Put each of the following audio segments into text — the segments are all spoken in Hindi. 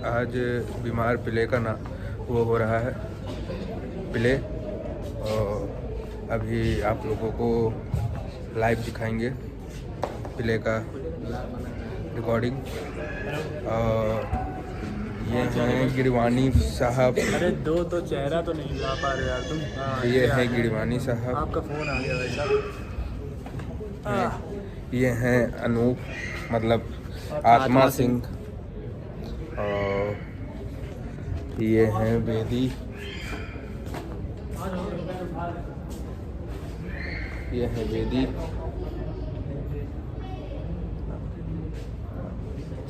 आज बीमार प्ले का ना वो हो रहा है प्ले, और अभी आप लोगों को लाइव दिखाएंगे प्ले का रिकॉर्डिंग। और ये हैं गिरवानी साहब। अरे दो तो चेहरा तो नहीं ला पा रहे यार तुम। ये है गिरवानी साहब। आपका फ़ोन आ गया भाई साहब। ये हैं अनूप मतलब आत्मा सिंह। और ये हैं बेदी। ये है बेदी।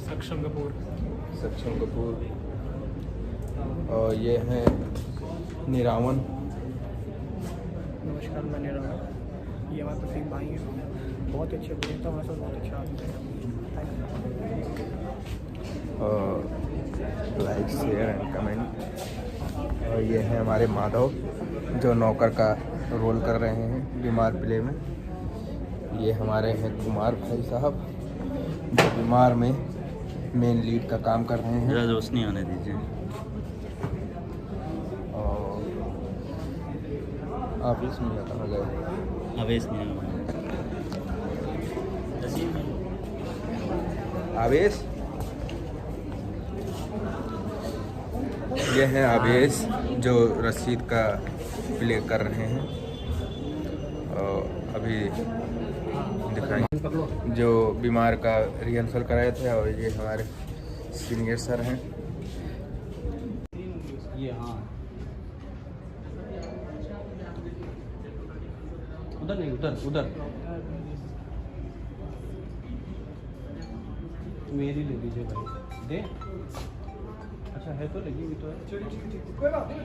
सक्षम कपूर। और ये हैं निरावन। नमस्कार, मैं निरावन। ये हमारे तफीक भाई हैं, बहुत अच्छे अभिनेता, हमारे साथ बहुत अच्छा और लाइक शेयर एंड कमेंट। और ये हैं हमारे माधव जो नौकर का रोल कर रहे हैं बीमार प्ले में। ये हमारे हैं कुमार भाई साहब जो बीमार में मेन लीड का काम कर रहे हैं। मेरा दोस्त नहीं आने दीजिए। और आप इसमें कहाँ गए? आवेश नहीं आवेश। ये हैं आवेश जो रशीद का प्ले कर रहे हैं। और अभी दिखाएंगे जो बीमार का रिहर्सल कराए थे। और ये हमारे सीनियर सर हैं। ये हाँ उधर नहीं, उधर मेरी ले लीजिए भाई। दे अच्छा है तो लगेगी तो है।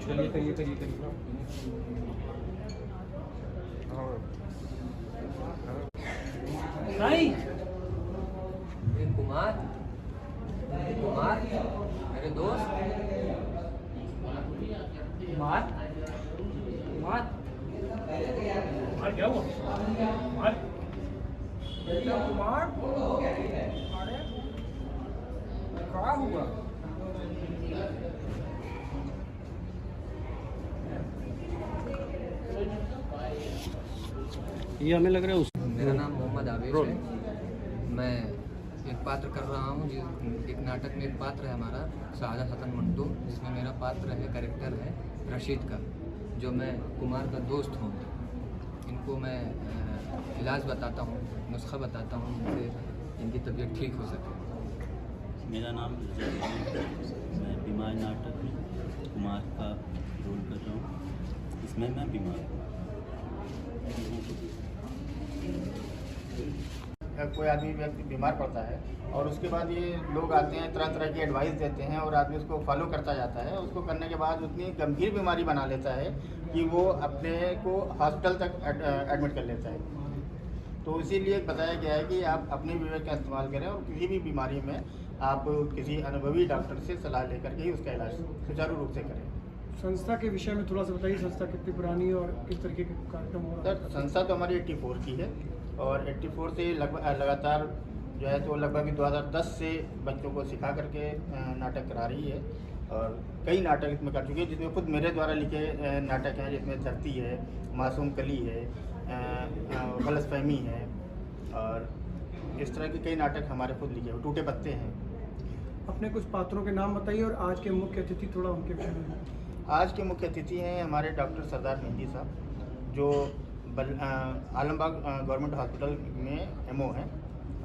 चलिए करिए। नहीं कुमार मेरे दोस्त कुमार क्या हुआ? कुमार क्या हुआ? ये हमें लग रहा है उस। मेरा नाम मोहम्मद आवेश है। मैं एक पात्र कर रहा हूँ। एक नाटक में एक पात्र है हमारा शाहजहाँ हसन मंटू, जिसमें मेरा पात्र है, कैरेक्टर है रशीद का, जो मैं कुमार का दोस्त हूँ। इनको मैं इलाज बताता हूँ, नुस्खा बताता हूँ जिससे इनकी तबीयत ठीक हो सके। मेरा नाम मैं बीमार नाटक में कुमार का रोल कर रहा हूँ। इसमें मैं बीमार हूँ। कोई आदमी व्यक्ति बीमार पड़ता है और उसके बाद ये लोग आते हैं, तरह तरह की एडवाइस देते हैं और आदमी उसको फॉलो करता जाता है। उसको करने के बाद उतनी गंभीर बीमारी बना लेता है कि वो अपने को हॉस्पिटल तक एडमिट कर लेता है। तो इसीलिए बताया गया है कि आप अपने विवेक का इस्तेमाल करें और किसी भी बीमारी में आप किसी अनुभवी डॉक्टर से सलाह लेकर के ही उसका इलाज सुचारू रूप से करें। संस्था के विषय में थोड़ा सा बताइए, संस्था कितनी पुरानी और किस तरीके के कार्यक्रम हो रहा है? सर संस्था तो हमारी 84 की है और 84 से लगातार जो है तो लगभग 2010 से बच्चों को सिखा करके नाटक करा रही है। और कई नाटक इसमें कर चुकी है, जिसमें खुद मेरे द्वारा लिखे नाटक हैं, जिसमें धरती है, मासूम कली है, गलतफहमी है और इस तरह के कई नाटक हमारे खुद लिखे हुए, टूटे पत्ते हैं। अपने कुछ पात्रों के नाम बताइए और आज के मुख्य अतिथि थोड़ा उनके विषय में। आज के मुख्य अतिथि हैं हमारे डॉक्टर सरदार मेहंदी साहब, जो आलमबाग गवर्नमेंट हॉस्पिटल में एमओ हैं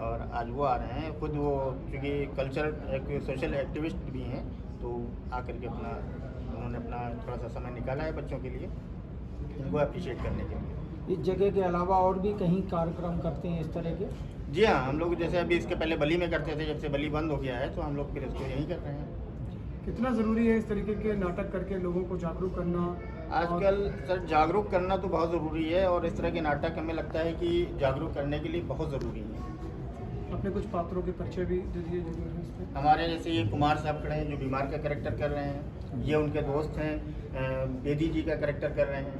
और आज वो आ रहे हैं। खुद वो चूँकि कल्चर एक सोशल एक्टिविस्ट भी हैं, तो आकर के उन्होंने अपना थोड़ा सा समय निकाला है बच्चों के लिए, उनको अप्रिशिएट करने के लिए। इस जगह के अलावा और भी कहीं कार्यक्रम करते हैं इस तरह के? जी हाँ, हम लोग जैसे अभी इसके पहले बली में करते थे, जब से बली बंद हो गया है तो हम लोग फिर इसको यहीं कर रहे हैं। कितना ज़रूरी है इस तरीके के नाटक करके लोगों को जागरूक करना? आजकल सर जागरूक करना तो बहुत ज़रूरी है और इस तरह के नाटक हमें लगता है कि जागरूक करने के लिए बहुत ज़रूरी है। अपने कुछ पात्रों के परिचय भी दे दीजिए। हमारे जैसे ये कुमार साहब खड़े हैं जो बीमार का कैरेक्टर कर रहे हैं, ये उनके दोस्त हैं, बेदी जी का कैरेक्टर कर रहे हैं,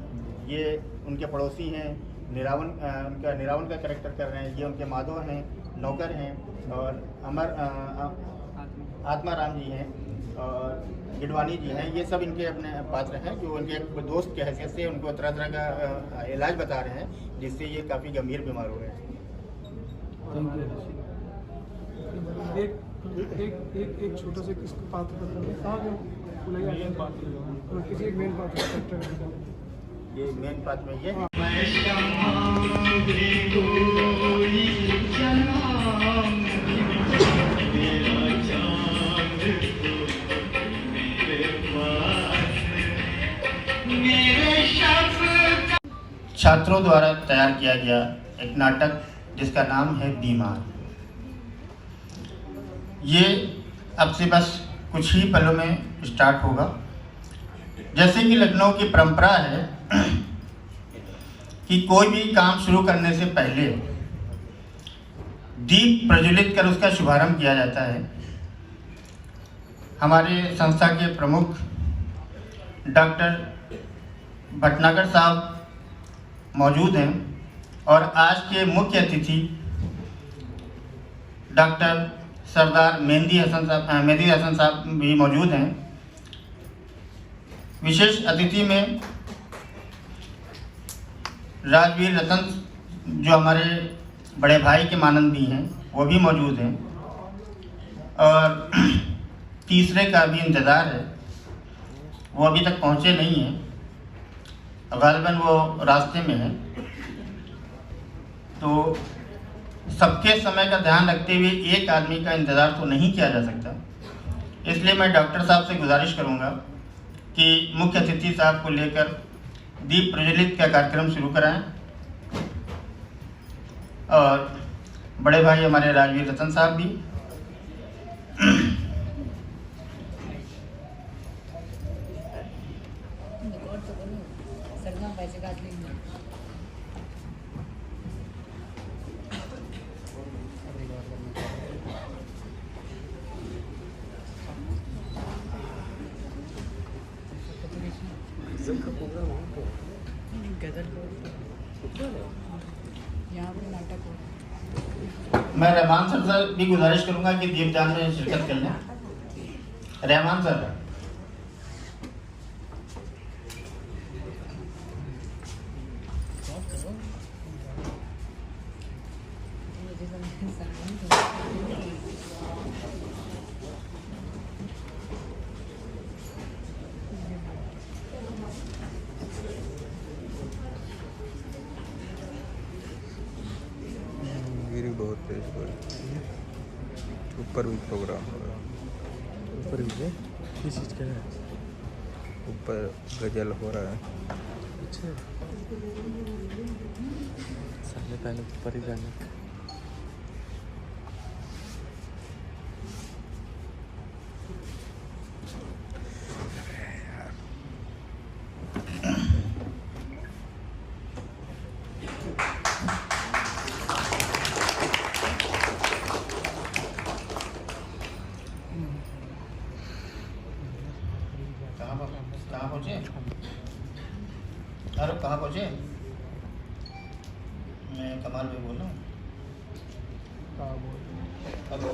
ये उनके पड़ोसी हैं, उनका निरावन का कैरेक्टर कर रहे हैं, ये उनके माधव हैं, नौकर हैं और आत्माराम जी हैं और गिडवानी जी हैं, ये सब इनके अपने पात्र हैं जो उनके एक दोस्त की हैसियत से उनको तरह तरह का इलाज बता रहे हैं, जिससे ये काफ़ी गंभीर बीमार हो गए हैं। एक छोटा सा किसको पात्र किसी एक मेन पात्र ये मेन पात्र में ये छात्रों द्वारा तैयार किया गया एक नाटक जिसका नाम है बीमार। ये अब से बस कुछ ही पलों में स्टार्ट होगा। जैसे कि लखनऊ की परंपरा है कि कोई भी काम शुरू करने से पहले दीप प्रज्वलित कर उसका शुभारंभ किया जाता है। हमारे संस्था के प्रमुख डॉक्टर भटनागर साहब मौजूद हैं और आज के मुख्य अतिथि डॉक्टर सरदार मेहदी हसन साहब भी मौजूद हैं। विशेष अतिथि में राजवीर रतन जो हमारे बड़े भाई के मानंद भी हैं वो भी मौजूद हैं और तीसरे का भी इंतज़ार है, वो अभी तक पहुँचे नहीं हैं, गालिबन वो रास्ते में है। तो सबके समय का ध्यान रखते हुए एक आदमी का इंतज़ार तो नहीं किया जा सकता, इसलिए मैं डॉक्टर साहब से गुजारिश करूंगा कि मुख्य अतिथि साहब को लेकर दीप प्रज्वलित का कार्यक्रम शुरू कराएं और बड़े भाई हमारे राजवीर रतन साहब भी मैं रहमान सर से भी गुजारिश करूंगा कि दीपदान में शिरकत कर लें। रहमान सर बहुत तेज हो रही है। ऊपर भी प्रोग्राम हो रहा है, ऊपर भी किस चीज़ का है, ऊपर गजल हो रहा है। अच्छा सामने पहले ऊपर ही जाना। कहाँ पहुँचे? अरे कहाँ पहुँचे? मैं कमाल भाई बोल रहा हूँ। हेलो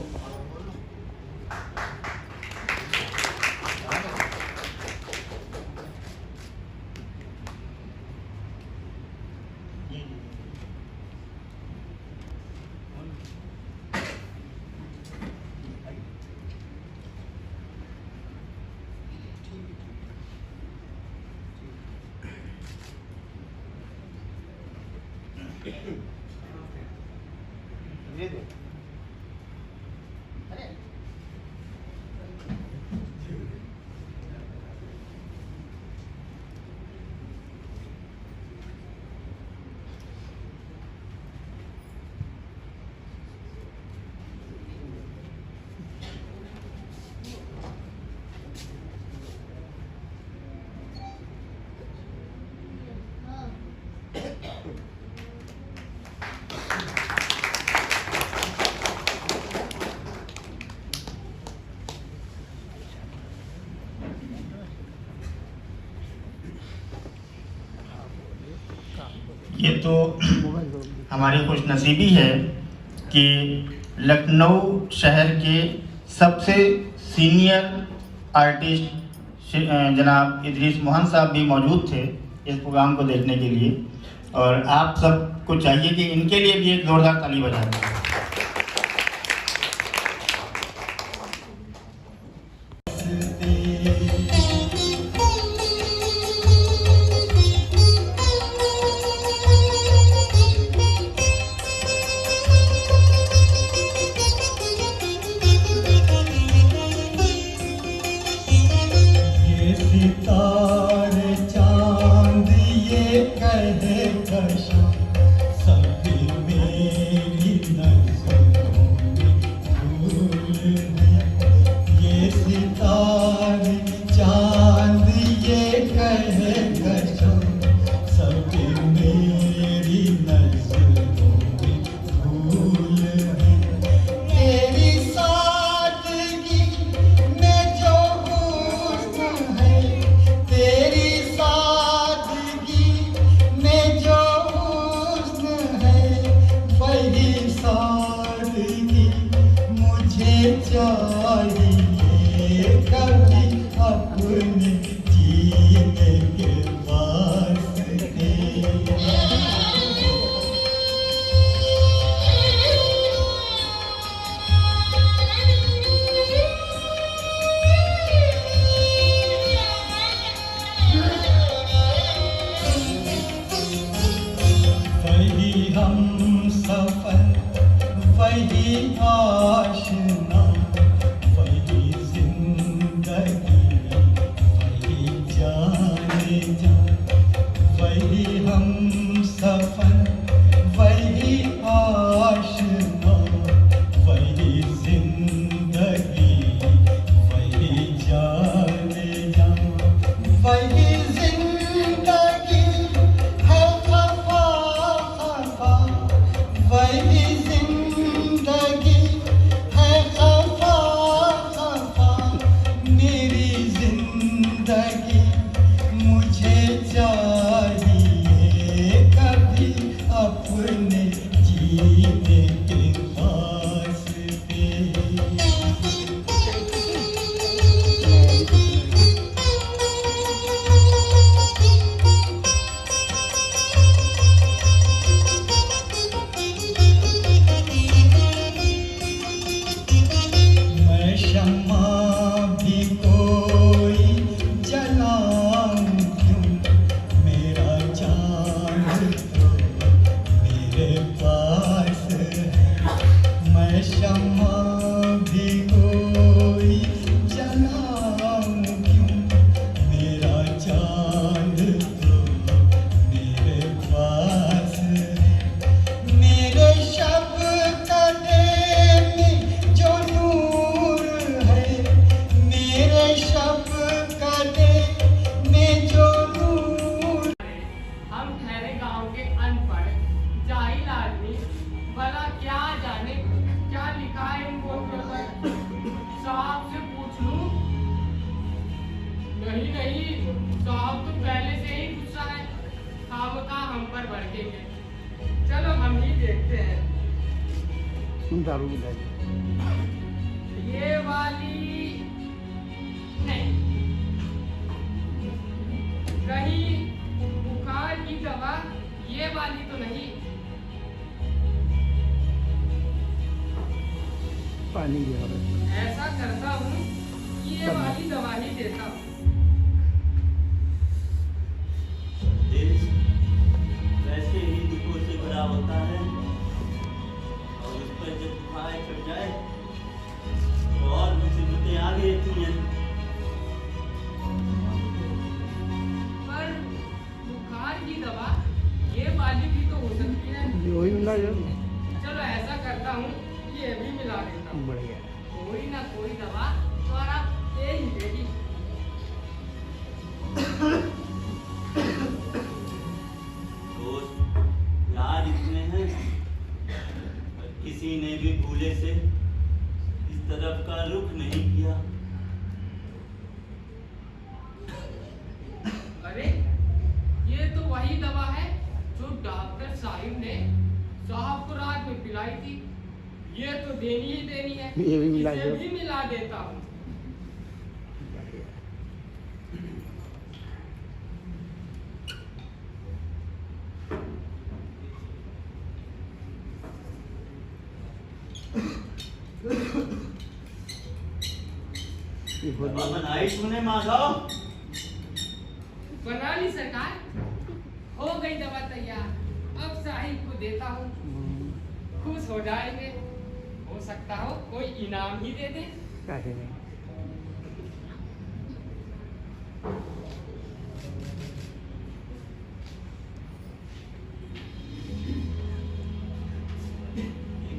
ये तो हमारी खुशनसीबी है कि लखनऊ शहर के सबसे सीनियर आर्टिस्ट जनाब इदरीस मोहन साहब भी मौजूद थे इस प्रोग्राम को देखने के लिए, और आप सबको चाहिए कि इनके लिए भी एक जोरदार ताली बजाएं। चलो हम ही देखते हैं। ये वाली नहीं, कहीं बुखार की दवा ये वाली तो नहीं। पानी ऐसा करता हूँ ये वाली दवा ही देता हूँ। वैसे ही दुखों से भरा होता है और उस पर जब बुखार चढ़ जाए तो और मुसीबतें आगे रहती हैं। पर बुखार की दवा ये वाली भी तो हो सकती है। वही मिला चलो ऐसा करता हूँ ये भी मिला देता हूँ। बढ़िया। कोई ना कोई दवा तो आप दे ही देगी। इलाज इतने हैं किसी ने भी भूले से इस तरफ का रुख नहीं किया। अरे ये तो वही दवा है जो डॉक्टर साहिब ने साहब को रात में पिलाई थी। ये तो देनी ही देनी है। ये भी मिला इसे भी मिला देता हूँ। दवा बनाई तूने माधव? बना ली सरकार, हो गई दवा तैयार। अब साहिब को देता हूँ, खुश हो जाएंगे। हो सकता हो कोई इनाम ही दे दे। पैसे नहीं।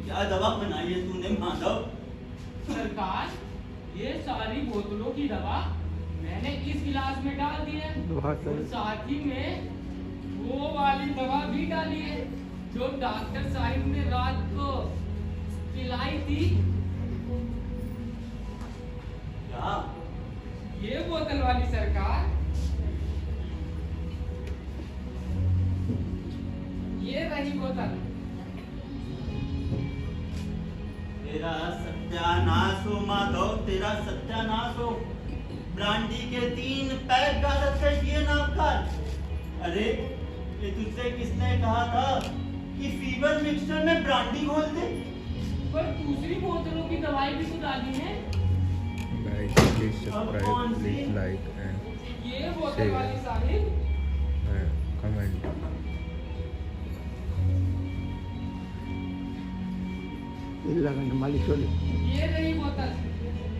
क्या दवा बनाई है तूने माधव? सरकार, ये सारी बोतलों की दवा मैंने इस गिलास में डाल दी है, बहुत और सही। साथ ही में वो वाली दवा भी डाली है जो डॉक्टर साहिब ने रात को पिलाई थी। क्या? ये बोतल वाली सरकार, ये रही बोतल। तेरा सत्यानाश हो माधव, तेरा सत्यानाश हो। ब्रांडी के 3 पैक डाल रखे ये नामकार। अरे ये तुझसे किसने कहा था कि फीवर मिक्सचर में ब्रांडी घोल दे? पर दूसरी बोतलों की दवाई भी तो डाली है। Guys, please subscribe, please like and ये बोतल वाली साहिब, comment. मालिश वाली। ये रही बोतल।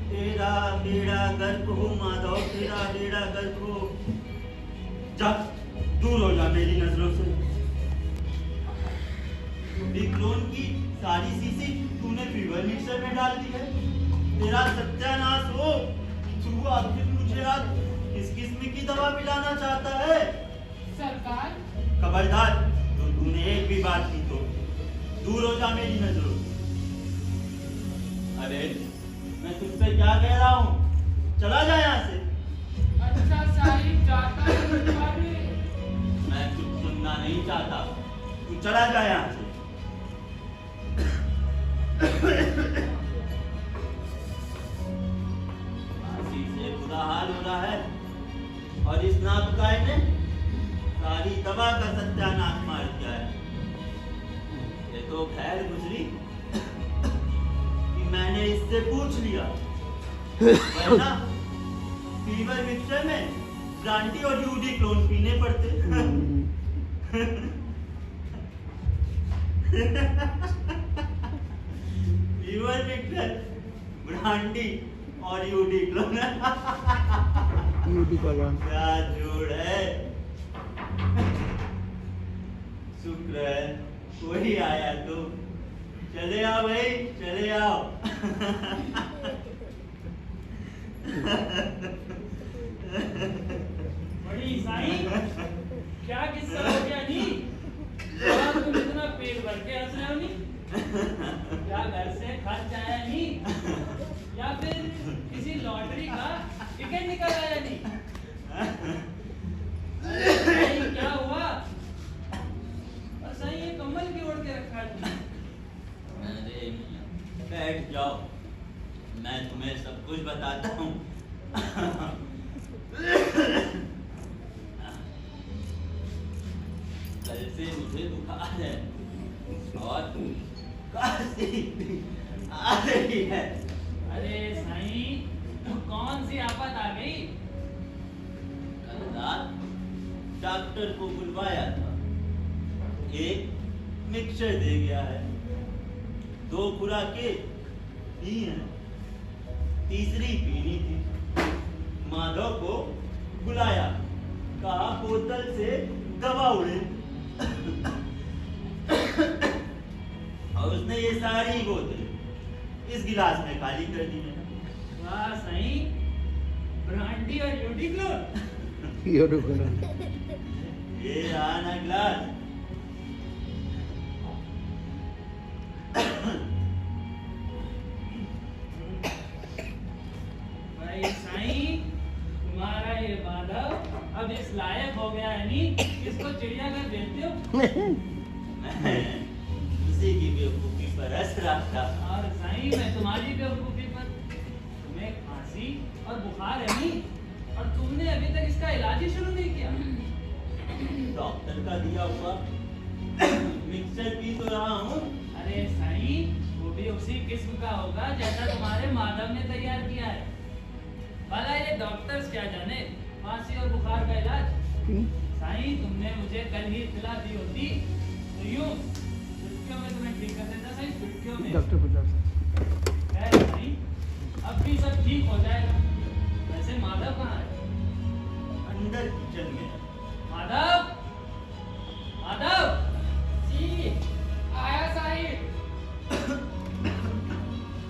तेरा बेड़ा गर्क हो माधव, तेरा बेड़ा गर्क हो। जा, दूर हो जा मेरी नजरों से। क्लोन की सारी शीशी तूने फीवर मिक्सर में डाल दी है। तेरा सत्यानाश हो। तू आखिर मुझे आज किस किस्म की दवा पिलाना चाहता है? सरकार, खबरदार, तो तूने एक भी बात की तो दूर हो जा मेरी नजरों से। अरे मैं तुझसे क्या कह रहा हूँ? चला जा यहाँ से। अच्छा साहिब, जाता हूँ। मैं कुछ सुनना नहीं चाहता, तू चला जा यहाँ से। फांसी से बुरा हाल हो रहा है और इस नापकाय ने सारी दवा का सत्यानाश मार दिया है। ये तो खैर गुजरी कि मैंने इससे पूछ लिया, वरना फीवर मिक्सचर में ब्रांडी और यूडी क्लोन पीने पड़ते। फीवर मिक्सचर, ब्रांडी और यूडी क्लोन। क्या जोड़ है। शुक्र है कोई आया तो। चले आओ भाई, चले आओ। बड़ी ईसाई, क्या किस्सा हो गया जी? आज तुम इतना पेट भर के हंस रहे हो नी? क्या घर से खर्च आया नहीं, या फिर किसी लॉटरी का टिकट निकल आया नहीं? अरे क्या हुआ? और सही ये कम्बल की ओढ़ के रखा है तुमने? अरे बैठ जाओ, मैं तुम्हें सब कुछ बताता हूँ। कल से मुझे बुखार है और खांसी आ रही है। अरे साईं, तो कौन सी आफत आ गई? कल रात डॉक्टर को बुलवाया था, एक मिक्सचर दे गया है, 2 खुराकें दी हैं, तीसरी पीनी थी। माधव को बुलाया, कहा बोतल से दवा उड़े। और उसने ये सारी बोतल इस गिलास में खाली कर दी है। वाह साईं, ब्रांडी और यूडी क्लोन। ये रहा ना गिलास। भाई साईं, तुम्हारा ये माधव अब इस लायक हो गया है नी, इसको चिड़ियाघर भेजते हो। उसी की बेवकूफी पर हंस रहा था। और साईं, मैं तुम्हारी बेवकूफी पर। तुम्हें खांसी और बुखार है नी, और तुमने अभी तक इसका इलाज ही शुरू नहीं किया। डॉक्टर का दिया हुआ मिक्सचर पी तो रहा हूँ। अरे साईं, वो भी उसी किस्म का होगा जैसा तुम्हारे माधव ने तैयार किया है। भला ये डॉक्टर्स क्या जाने खांसी और बुखार का इलाज। साईं, तुमने मुझे कल ही इत्तला दी होती तो यूं चुटकियों में तुम्हें ठीक कर देता। साईं, चुटकियों में। खैर साईं, अब भी सब ठीक हो जाएगा। वैसे माधव कहाँ है? अंदर किचन में। माधव, माधव जी आया साहिब।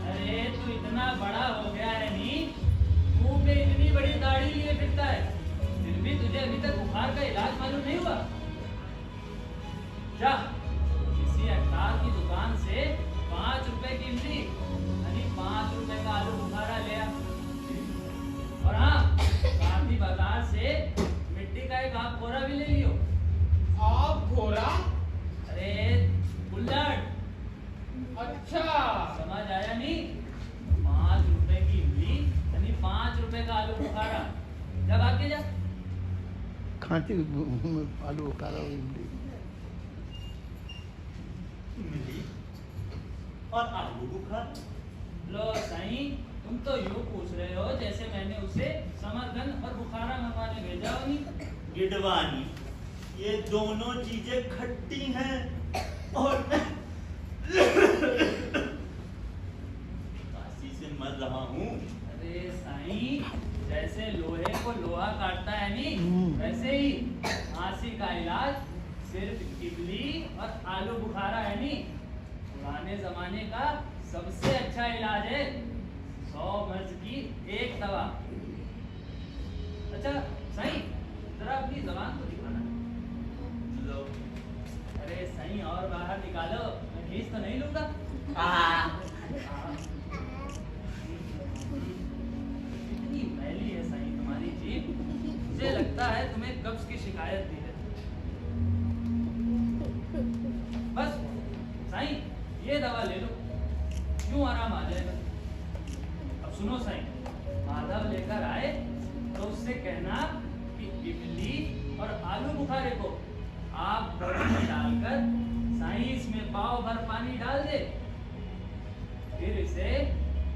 अरे तू इतना बड़ा हो गया है नी, मुंह पे इतनी बड़ी दाढ़ी लिए फिरता है, फिर भी तुझे अभी तक बुखार का इलाज मालूम नहीं हुआ। जा किसी अखबार की दुकान से 5 रुपए की इमली यानी 5 रुपए का आलू बुखारा ले आ। और हाँ, साथ ही बाजार से मिट्टी का एक आग कोरा भी ले लियो। आप घोड़ा? अरे बुल्लट, अच्छा समझ आया नहीं? 5 रुपए की इमली यानी 5 रुपए का आलू बुखारा। जब आके जा। खांसी आलू बुखारा इमली और आलू बुखार। लो साईं, तुम तो यूं पूछ रहे हो जैसे मैंने उसे समरगन और बुखारा मंगवाने भेजा हो। नहीं गिडवानी, ये दोनों चीजें खट्टी हैं और मैं काशी से मर रहा हूँ। अरे साईं, जैसे लोहे को लोहा काटता है नी, वैसे ही खांसी का इलाज सिर्फ इमली और आलू बुखारा है नी। पुराने जमाने का सबसे अच्छा इलाज है 100 मर्ज की एक दवा। अच्छा साईं, जरा अपनी जबान को दिखाना। लो। अरे साईं, और बाहर निकालो, मैं खींच तो नहीं लूंगा। इतनी मैली है साईं तुम्हारी जीभ, मुझे लगता है तुम्हें कब्ज की शिकायत भी है। बस साईं, ये दवा ले लो, क्यों आराम आ जाएगा। अब सुनो साईं, माधव लेकर आए तो उससे कहना कि इमली और आलू बुखारे को आप बर्फ में डालकर साईं इसमें पाव भर पानी डाल दे। फिर इसे,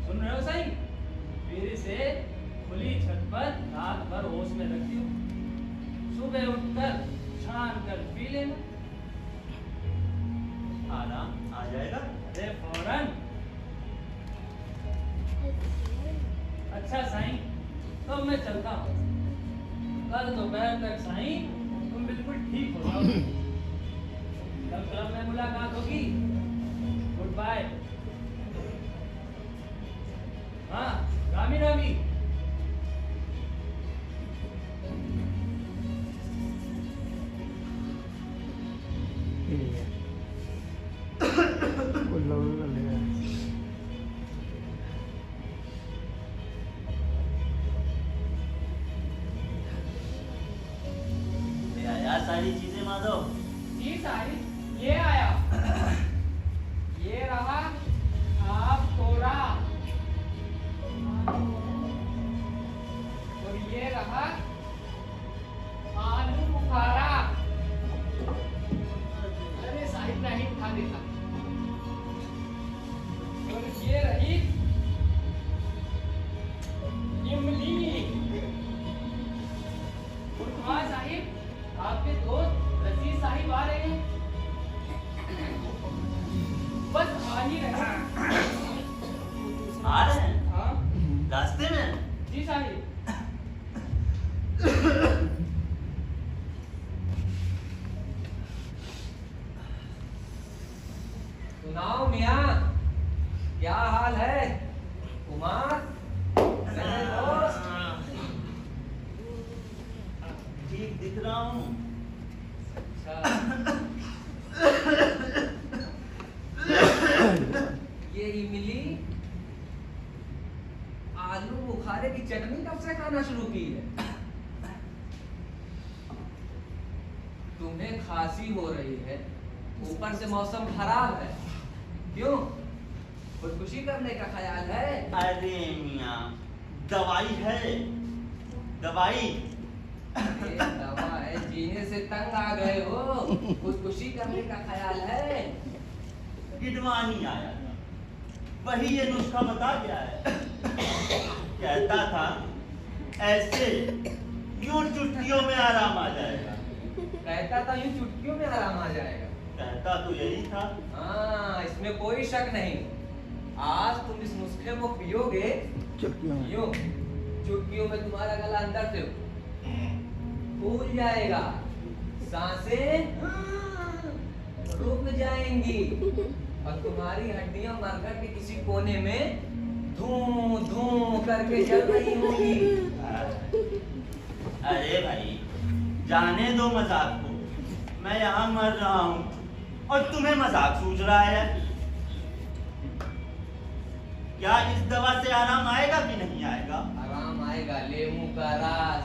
सुन रहे हो साईं, फिर इसे खुली छत पर रात भर होश में रख दियो। सुबह उठकर छान कर पी लेना, आराम आ जाएगा। अरे फौरन। अच्छा साईं, तो मैं चलता हूँ। कल दोपहर तक साईं तुम बिल्कुल ठीक हो जाओ। कल क्लब में मुलाकात होगी। Good bye. हाँ रामी रामी। ले आया सारी चीजें माधव। जी साहिब, ये आया। ये रहा आप कोरा, और ये रहा आलू बुखारा। अरे साहिब नहीं उठा देता। और ये रही इमली। हाँ साहिब, आपके दोस्त रशीद साहिब आ रहे हैं। बस आ ही रहे हैं। आ रहे हैं हाँ रास्ते में। जी साहिब। सुनाओ मियाँ, क्या हाल है? कुमार, मेरे दोस्त। ठीक दिख रहा हूँ। अच्छा, ये इमली आलू बुखारे की चटनी कब से खाना शुरू की है? तुम्हें खांसी हो रही है, ऊपर से मौसम खराब है, क्यों? खुदकुशी करने का ख्याल है? अरे मियाँ, दवाई है, दवाई। ये दवा है, जीने से तंग आ गए हो, खुदकुशी करने का ख्याल है? गिडवानी आया था। वही ये नुस्खा बता गया है। कहता था ऐसे यूं चुटकियों में आराम आ जाएगा। कहता था यूं चुटकियों में आराम आ जाएगा। कहता तो यही था। हाँ, इसमें कोई शक नहीं। आज तुम इस नुस्खे को पियोगे, यूं चुटकियों में तुम्हारा गला अंदर से फूल जाएगा, सांसें रुक जाएंगी और तुम्हारी हड्डियां मरघट के किसी कोने में धूं धूं करके जल रही होगी। अरे भाई जाने दो मजाक को, मैं यहाँ मर रहा हूँ और तुम्हें मजाक सूझ रहा है। क्या इस दवा से आराम आएगा कि नहीं आएगा? आराम आएगा। लेमू का रस,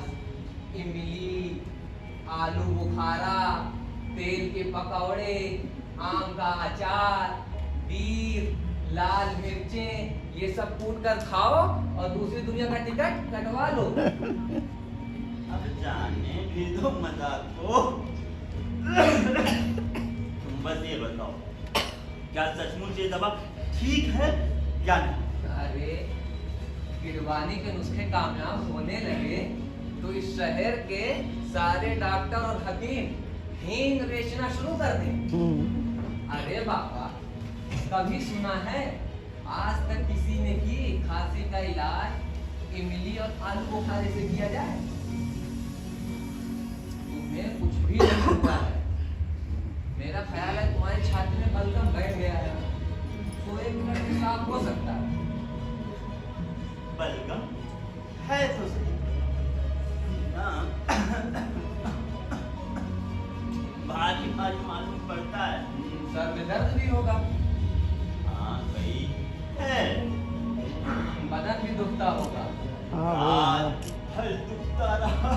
इमली, आलू बुखारा, तेल के पकौड़े, आम का अचार, बीर, लाल मिर्चें, ये सब कूट कर खाओ और दूसरी दुनिया का टिकट कटवा लो। अब जाने भी दो मजाक को। तुम बस ये बताओ, क्या सचमुच ये दवा ठीक है या नहीं? अरे किडवानी के नुस्खे कामयाब होने लगे तो इस शहर के सारे डॉक्टर और हकीम हींग बेचना शुरू कर दें। अरे बाबा, कभी सुना है आज तक किसी ने की खांसी का इलाज इमली और आलू बुखारे से किया जाए? तुम्हें कुछ भी नहीं हुआ है। मेरा ख्याल है तुम्हारी छाती में बलगम बैठ गया है, तो 1 मिनट में साफ हो सकता है। बलगम है तो सही। भारी भारी मालूम पड़ता है। सर में दर्द भी होगा। हाँ भाई है। बदन भी दुखता होगा। हाथ हल दुखता रहा।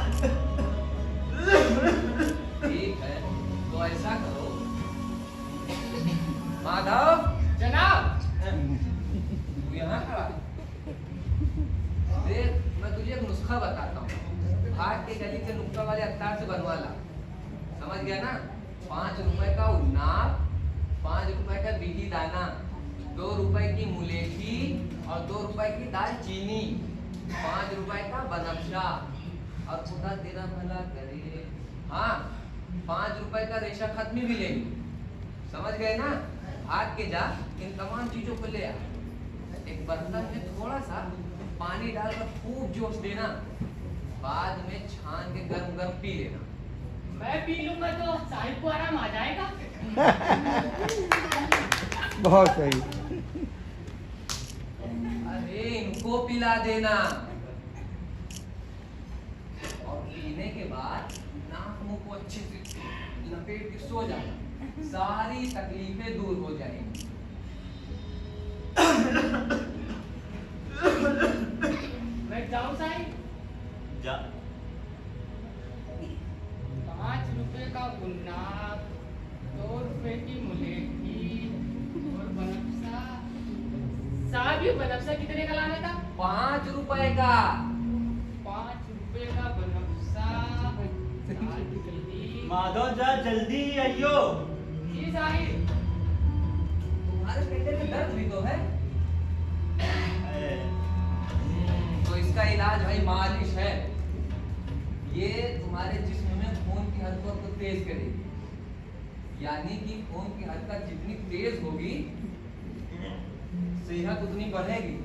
ठीक है, तो ऐसा करो माधव। जनाब। तू यहाँ खड़ा है। देख, मैं तुझे एक नुस्खा बताता हूँ। भाग के गली के नुक्कड़ वाले अख्तार से बनवा ला। समझ गया ना? 5 रुपए का उन्नाव, 5 रुपए का बीही दाना, 2 रुपए की मुलेठी और 2 रुपए की दालचीनी, 5 रुपए का बनफशा और खुदा तेरा भला करे। हाँ, 5 रुपए का रेशा खत्मी भी लेंगे। समझ गए ना? भाग के जा, इन तमाम चीजों को ले आ। एक बर्तन में थोड़ा सा पानी डालकर खूब जोश देना, बाद में छान के गरम गरम पी लेना। मैं पी लूंगा तो साहिब को आराम आ जाएगा। बहुत सही। अरे इनको पिला देना और पीने के बाद नाक मुंह को अच्छे से लपेट के सो जाना। सारी तकलीफें दूर हो जाएंगी। मैं जाऊं साहिब? जा। 5 रुपए का गुन्नाब, 2 रुपए की मुलेठी और बनफशा। साहब ये बनफशा कितने का लाना था? 5 रुपए का। 5 रुपए का बनफशा। माधव जा जल्दी आइयो। जी साहिब। तुम्हारे पेट में दर्द भी तो है। तो इसका इलाज भाई मालिश है। ये तुम्हारे जिस्म में खून की हरकत को तेज करेगी। यानी कि खून की हरकत जितनी तेज होगी, सेहत उतनी बढ़ेगी।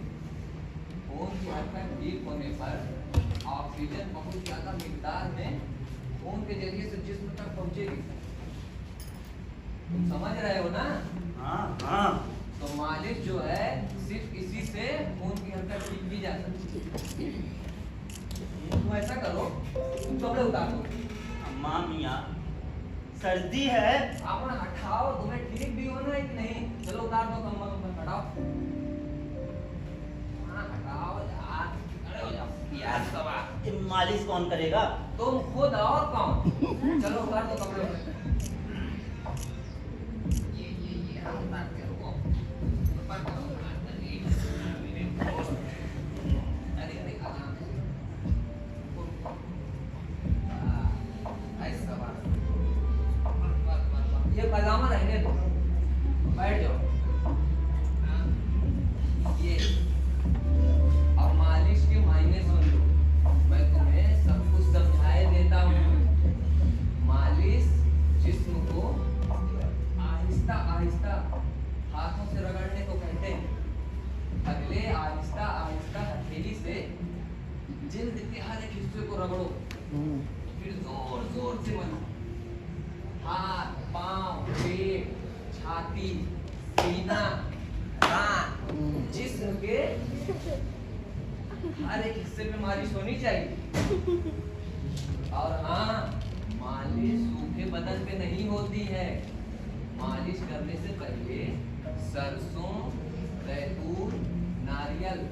खून की हरकत ठीक होने पर ऑक्सीजन बहुत ज्यादा मिकदार में खून के जरिए से जिस्म तक पहुंचेगी। तुम समझ रहे हो ना? हाँ हाँ। तो मालिश जो है सिर्फ इसी से खून की हरकत ठीक की जा सकती है। तुम ऐसा करो, तुम कपड़े उतार दो। अम्मा मियाँ सर्दी है। आप ना हटाओ, तुम्हें ठीक भी होना है कि नहीं? चलो उतार दो कम्बल, ऊपर हटाओ। हाँ हटाओ यार, खड़े हो जाओ यार। सब मालिश कौन करेगा? तुम खुद और कौन? चलो उतार दो कपड़े। ये उतार के रुको। ये पजामा रहने दो, बैठ जाओ। के हर एक हिस्से को रगड़ो, फिर जोर जोर से मलो। हाथ, पाँव, पेट, छाती, सीना, कान, जिस्म के हर एक हिस्से पे मालिश होनी चाहिए। और हाँ, मालिश सूखे बदन पे नहीं होती है। मालिश करने से पहले सरसों, जैतून, नारियल,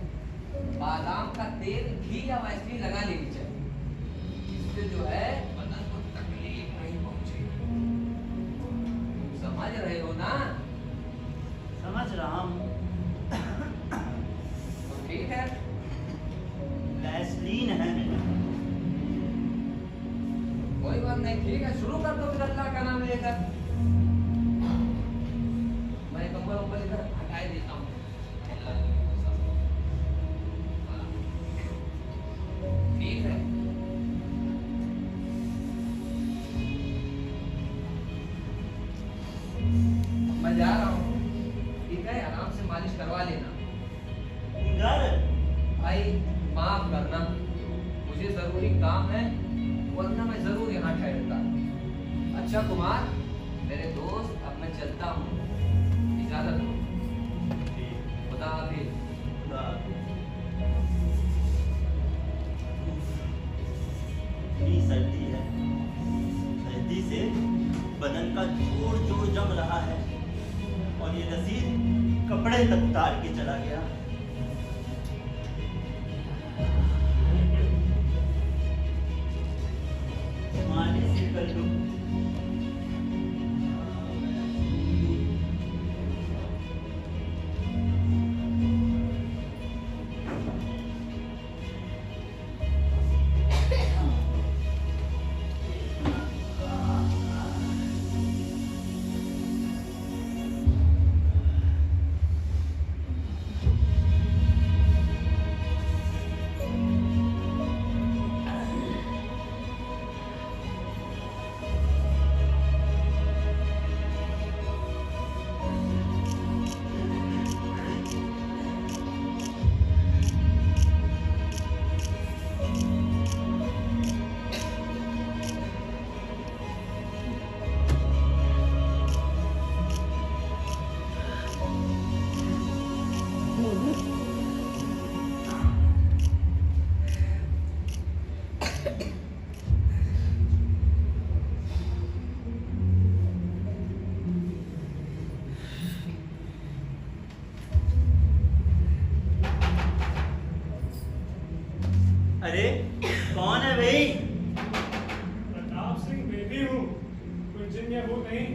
बादाम का तेल, घी या वैसलीन लगा लेनी चाहिए। इससे जो है बदन को तकलीफ नहीं पहुंचे। समझ रहे हो ना? समझ रहा हूँ। तो ठीक है, वैसलीन है मेरे। कोई बात नहीं, ठीक है, शुरू कर दो फिर अल्लाह का नाम लेकर। मैं कंबल उम्बल इधर हटाए देता हूँ। ठीक है, मैं जा रहा हूँ। ठीक है, आराम से मालिश करवा लेना। भाई माफ करना, मुझे जरूरी काम है, वरना मैं जरूर यहाँ ठहरता। अच्छा कुमार, मेरे दोस्त, अब मैं चलता हूँ, इजाजत दो। खुदा हाफिज। सर्दी है, सर्दी से बदन का जोर जोर जम रहा है और ये रसीद कपड़े तक उतार के चला गया। मालिश ही कर लूं। अरे कौन है भाई? प्रताप सिंह बेबी हूँ, कोई जिन या भूत नहीं।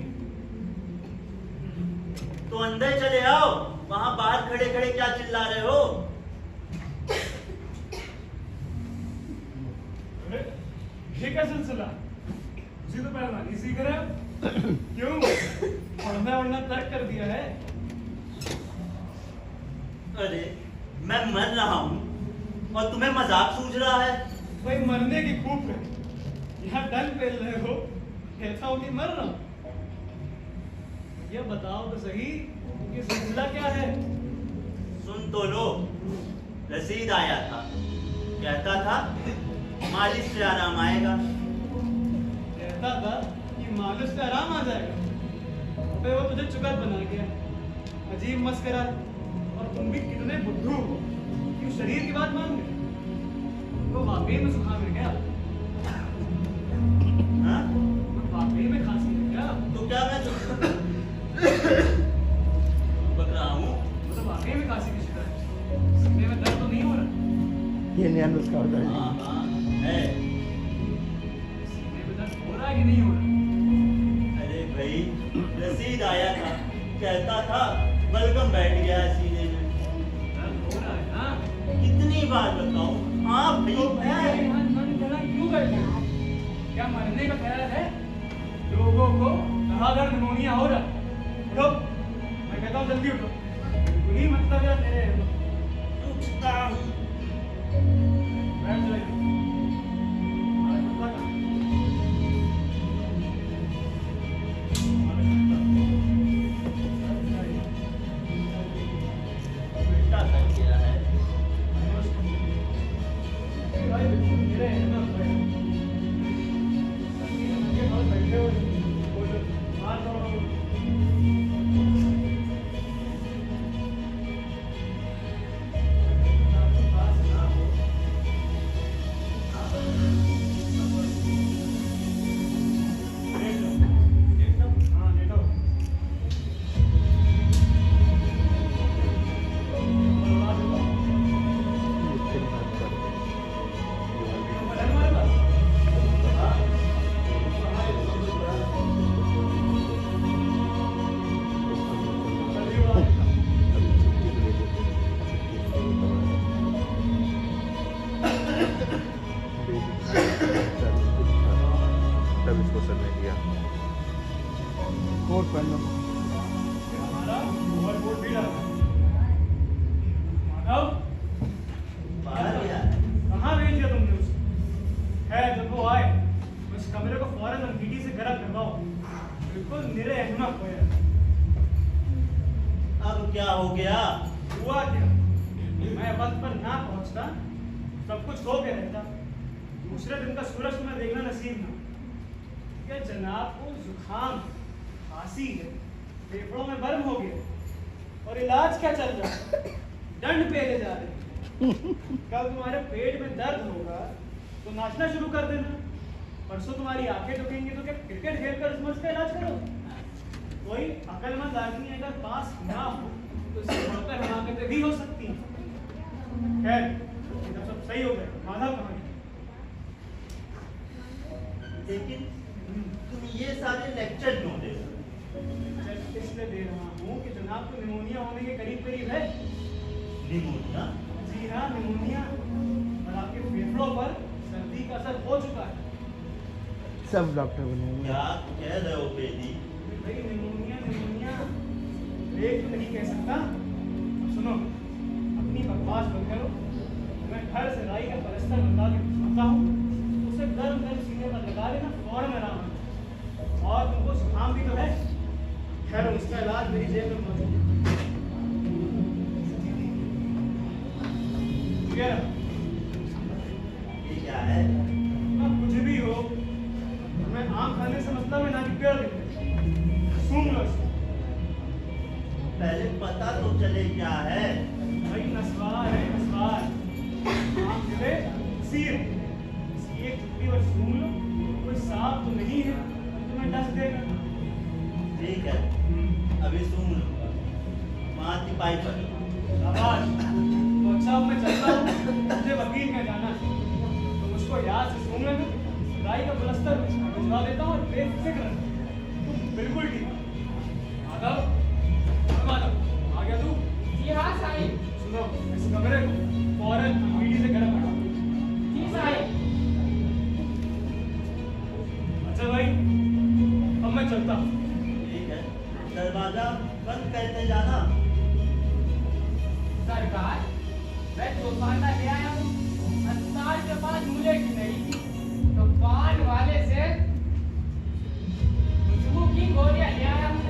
तो अंदर चले आओ, वहां बाहर खड़े खड़े क्या चिल्ला रहे हो? अरे ये क्या सिलसिला? जी तो पहला नहीं सीख रहे हो? क्यों? पढ़ना वढ़ना तर्क कर दिया है? अरे मैं मर रहा हूँ और तुम्हें मजाक सूझ रहा है? भाई मरने की खूब है, यहाँ डंक पेल रहे हो, कहता हो कि मर रहा हूँ। ये बताओ तो सही, ये सिलसिला क्या है? सुन तो लो, रसीद आया था, कहता था मालिश से आराम आएगा। कहता था कि मालिश से आराम आ जाएगा, फिर वो तुझे चुकत बना गया। अजीब मस्करा, और तुम भी कितने बुद्धू हो, क्यों शरीर की बात मान गए? तो वाकई में जुकाम है क्या? हाँ? वाकई में खांसी है क्या? तो क्या मैं बक रहा हूँ? तो वाकई में खांसी की शिकायत है। सीने में दर्द तो नहीं हो रहा? ये नया नुस्खा होता है। हाँ हाँ है। सीने में दर्द हो रहा है कि नहीं हो रहा? अरे भाई रसीद आया था, कहता था बलगम बैठ गया सीने में। दर्द हो रहा है ना? कितनी बार बताऊं? हाँ भाई है। क्यों बैठे? क्या मरने का ख्याल है? लोगों को दहाड़ निमोनिया हो रहा है। उठो, मैं कहता हूँ जल्दी उठो। वही मतलब है तेरे। उठता हूँ। बैठ जाइए। आज बता कहाँ? उल्टा कर गया है। भाई मेरे अहमद भाई ये बहुत बैठे हो बोलो मार दो तब इसको सर ने दिया कोट पहन लो हमारा ओवरकोट भी डाला माधव बाहर गया कहाँ भेज दिया तुमने उसे? है जब वो आए तो इस कमरे को फौरन अंगीठी से गर्म करवाओ बिल्कुल मेरे अहमक हो यार। अब क्या हो गया? हुआ क्या मैं वक्त पर ना पहुंचता सब कुछ हो के रहता दूसरे दिन का सूरज तुम्हें देखना नसीब ना क्या जनाब को जुकाम खांसी है फेफड़ों में बर्म हो गया और इलाज क्या चल रहा है दंड पे ले जा रहे कल तुम्हारे पेट में दर्द होगा तो नाचना शुरू कर देना परसों तुम्हारी आंखें दुखेंगी तो क्या क्रिकेट खेलकर उस मर्ज का इलाज करो कोई अकलमंद आदमी अगर पास ना हो तो इससे बढ़कर हमाकतें भी हो सकती हैं खैर ये सब सही हो गया माधव कहाँ है? लेकिन तुम ये सारे लेक्चर क्यों दे रहे हो? इसलिए दे रहा हूँ कि जनाब को निमोनिया होने के करीब है निमोनिया? जी हाँ निमोनिया और आपके फेफड़ों पर सर्दी का असर हो चुका है सब डॉक्टर बने हुए क्या कह रहे हो बेदी? भाई निमोनिया एक तो नहीं कह सकता सुनो अपनी बकवास बंद करो मैं घर से राई का पलस्तर मंगा के भिजवाता हूँ उसे गर्म सीने पर लगा देना फौरन आराम आएगा। और तुमको जुकाम भी तो है खैर उसका इलाज मेरी जेब में मौजूद है ये क्या है? अब कुछ भी हो मैं आम खाने से मतलब है ना कि पेड़ देते सुन लो इसे। पहले पता तो चले क्या है। भाई नस्वार है नस्वार आम चले सीर इसकी एक चुटकी और सूंघ लो कोई सांप तो नहीं है तुम्हें डस देगा ठीक है अभी सुन लूंगा वहाँ तिपाही पर शाबाश तो अच्छा अब मैं चलता हूँ मुझे वकील का जाना है तो मुझको याद से सूंघ लेना राई का प्लस्तर भिजवा देता हूँ और बेफिक्र रहना तुम बिल्कुल ठीक माधव आ गया तू जी हाँ साहिब सुनो इस कमरे को फौरन मीडी से गर्म करो जी साहिब अच्छा भाई अब मैं चलता हूँ ठीक है दरवाजा बंद करते जाना। सरकार मैं तूफाना ले आया हूँ अस्पताल के पास मुझे की नहीं थी तो पान वाले से खुशबू की गोलियां ले आया हूँ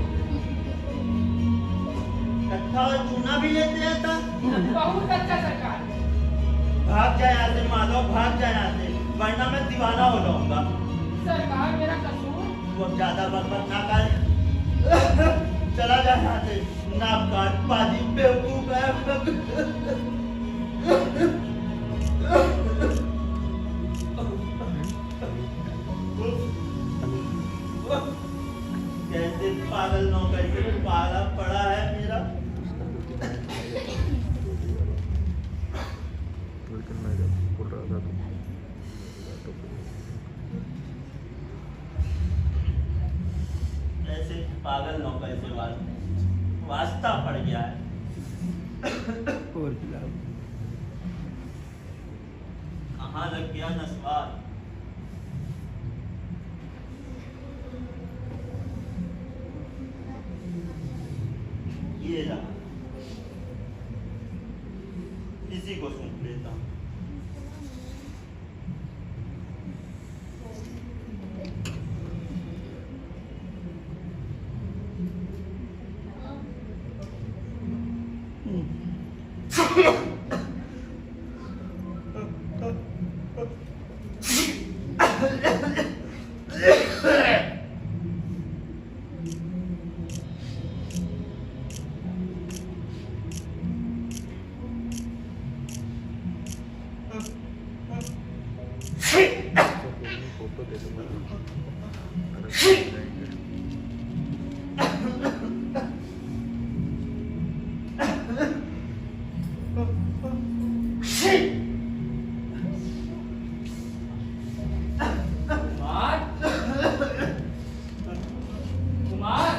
कट्ठा और चूना भी लेते हैं था। बहुत अच्छा सरकार भाग जाए यहाँ से माधव भाग जाए यहाँ से वरना मैं दीवाना हो जाऊंगा। सरकार मेरा कसूर तू अब ज्यादा बकबक ना कर चला जा यहाँ से नाक काट बाजी बेवकूफ है। कैसे पागल नौकर से पाला पड़ा है मेरा। लेकिन मैं जब बोल रहा था ऐसे पागल नौकर से वास्ता पड़ गया है। और खिलाओ कहाँ लग गया नस्वार। ये रहा इसी को सूंघ लेता हूँ। फोटो दे दूंगा अगर जाएंगे। कुमार कुमार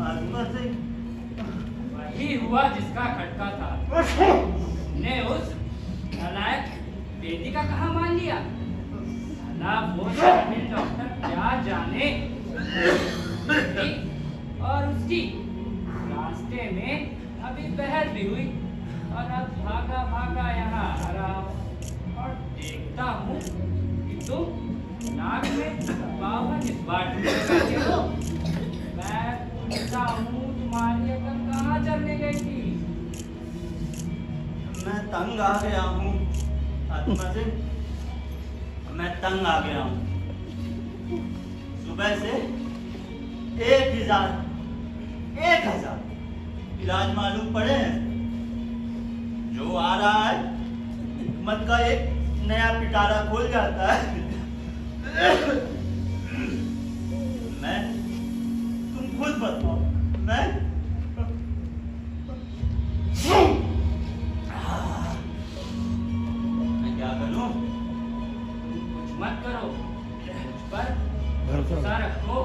आत्मा से वही हुआ जिसका खटका था। ने उस नालायक बेटी का कहा मान लिया। साला वो शामिल डॉक्टर क्या जाने। और उसकी रास्ते में अभी बहस भी हुई और अब भागा भागा यहाँ आ रहा हूँ और देखता हूँ कि तुम नाक में बाबा किस बात में बैठे हो। मैं पूछता हूँ तुम्हारी अकल कहाँ चलने गई थी। मैं तंग आ गया हूँ आत्मा से, मैं तंग आ गया हूँ। सुबह से 1000 इलाज मालूम पड़े हैं। जो आ रहा है हिकमत का एक नया पिटारा खोल जाता है। मैं तुम खुद बताओ मैं क्या करूं? कुछ मत करो, मुझ पर भरोसा रखो।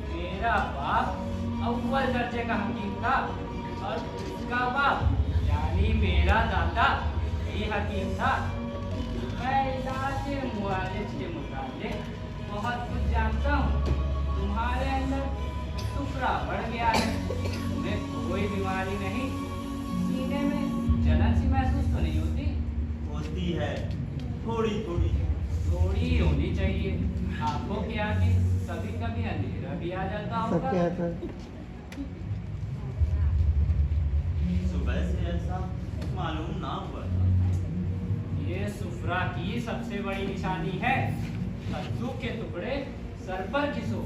मेरा बाप अव्वल दर्जे का हकीम था और उसका बाप यानी मेरा दादा भी हकीम था। मैं इलाज मुआलिज के मुताबिक बहुत कुछ जानता हूँ। तुम्हारे अंदर सुफरा बढ़ गया है, तुम्हें कोई बीमारी नहीं। सीने में जलन सी महसूस तो नहीं होती? होती है थोड़ी थोड़ी। थोड़ी होनी चाहिए। आंखों के आगे कभी कभी अंधेरा भी आ जाता होगा। सुबह से ऐसा मालूम ना हुआ था। ये सुफरा की सबसे बड़ी निशानी है। कद्दू के टुकड़े सर पर घिसो।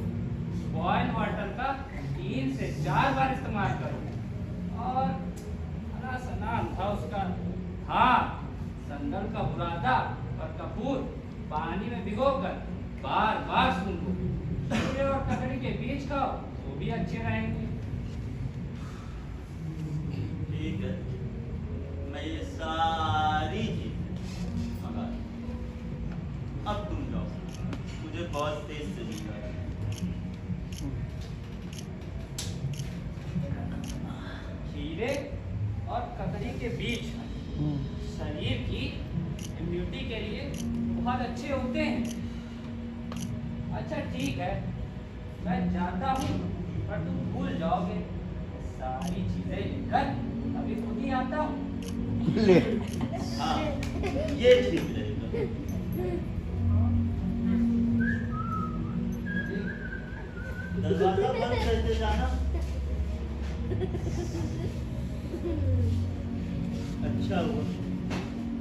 बॉयल वाटर का 3 से 4 बार इस्तेमाल करो। और सा नाम था उसका, हाँ, संदल का बुरादा और कपूर पानी में भिगोकर बार बार सूंघो। खीरे और ककड़ी के बीज खाओ तो भी अच्छे रहेंगे। ठीक है, मैं ये सारी चीज मंगा लूं। अब तुम जाओ, मुझे बहुत तेज से नींद आ रही है। खीरे और ककड़ी के बीज शरीर की इम्यूनिटी के लिए बहुत अच्छे होते हैं। अच्छा ठीक है, मैं जाता हूँ, पर तुम भूल जाओगे। सारी चीजें लेकर अभी खुद ही आता हूँ। हाँ, ये ठीक रहेगा। दरवाजा बंद करके जाना। अच्छा हुआ,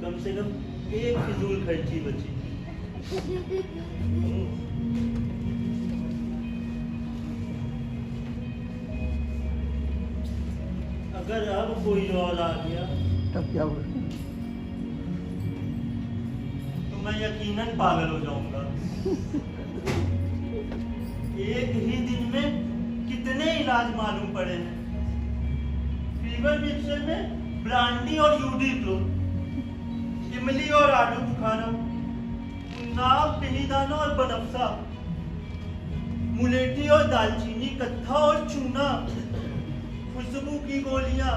कम से कम एक फिजूल खर्ची बची। अगर अब कोई और आ गया तब क्या होगा? तो मैं यकीनन पागल हो जाऊंगा। एक ही दिन में कितने इलाज मालूम पड़े हैं। फीवर मिक्सर में ब्रांडी और यूडी फ्लो, इमली और आलू बुखारा, उन्नाव, पिनीदाना और बनफसा, मुलेठी और दालचीनी, कत्था और चूना, खुशबू की गोलियां,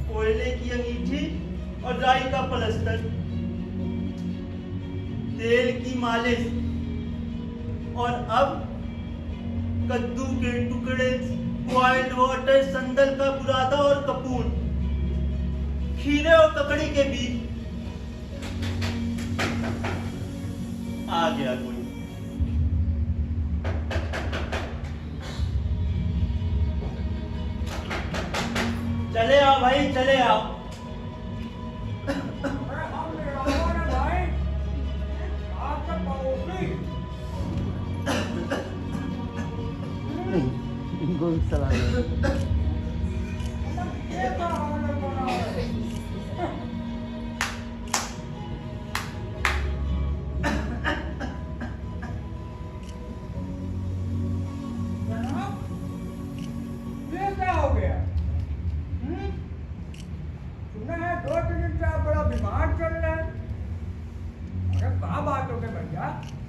कोयले की अंगीठी और राई का प्लास्टर, तेल की मालिश, और अब कद्दू के टुकड़े, बॉइल्ड वाटर, संदल का बुरादा और कपूर, खीरे और ककड़ी के बीज। आ गया कोई। चले आओ भाई, चले आओ। इनको भी सलाह दो।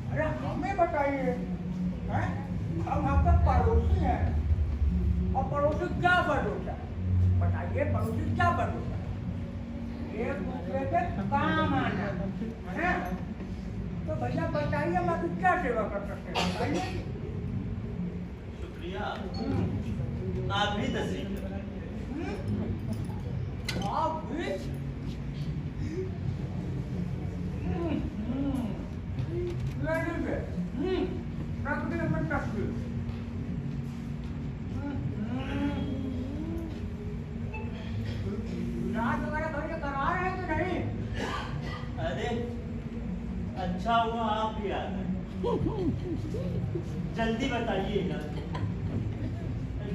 अरे हमें बताइए, हम आपका पड़ोसी हैं और पड़ोसी क्या फर्ज होता है? बताइए पड़ोसी क्या फर्ज होता है? एक दूसरे के काम आना है। तो भैया बताइए हम आपकी क्या सेवा कर सकते हैं, बताइए। शुक्रिया, आप भी तस्वीर आप भी अरे अच्छा हुआ आप भी आ गए। जल्दी बताइए ना,